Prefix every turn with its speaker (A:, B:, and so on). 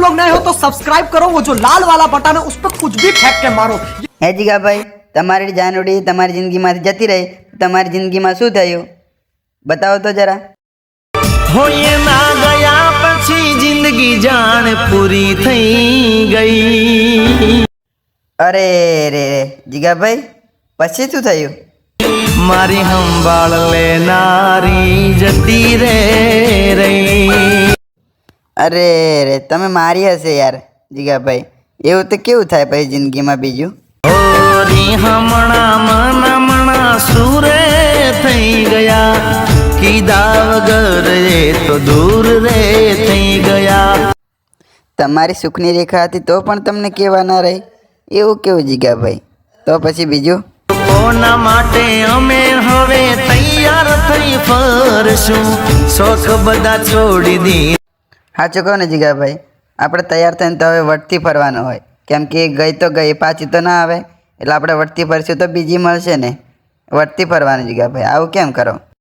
A: लोग नए हो तो सब्सक्राइब करो, वो जो लाल वाला बटन है उस पर कुछ भी फेंक के मारो।
B: હે જીગાભાઈ, તમારી જાનુડી તમારી જિંદગીમાંથી જતી રહી, તમારી જિંદગીમાં શું થયું બતાવો તો જરા.
C: होए ना गया पछी जिंदगी जान पूरी थई गई।
B: અરે રે રે જીગાભાઈ, પછી શું થયું?
C: मारी संभाल लेनारी जती रे रही।
B: અરે રે, તમે મારી હશે યાર જીગાભાઈ. એવું તો કેવું થાય પછી જિંદગીમાં બીજું?
C: ओरी हमणा मना मना सूरे थई गया कीदा वगर रे तो दूर रे थई गया।
B: તમારી સુખની રેખા હતી તો પણ તમને કહેવા ના રહી, એવું કેવું જીગાભાઈ? તો પછી બીજું?
C: કોના માટે અમે હવે તૈયાર થઈ ફરશું, શોખ બધા છોડી દી।
B: સાચું કહો ને જીગાભાઈ, આપણે તૈયાર થઈને તો હવે વટથી ફરવાનું હોય, કેમ કે ગઈ તો ગઈ, પાછી તો ના આવે. એટલે આપણે વટથી ફરશું તો બીજી મળશે ને, વટથી ફરવાનું જીગાભાઈ. આવું કેમ કરો?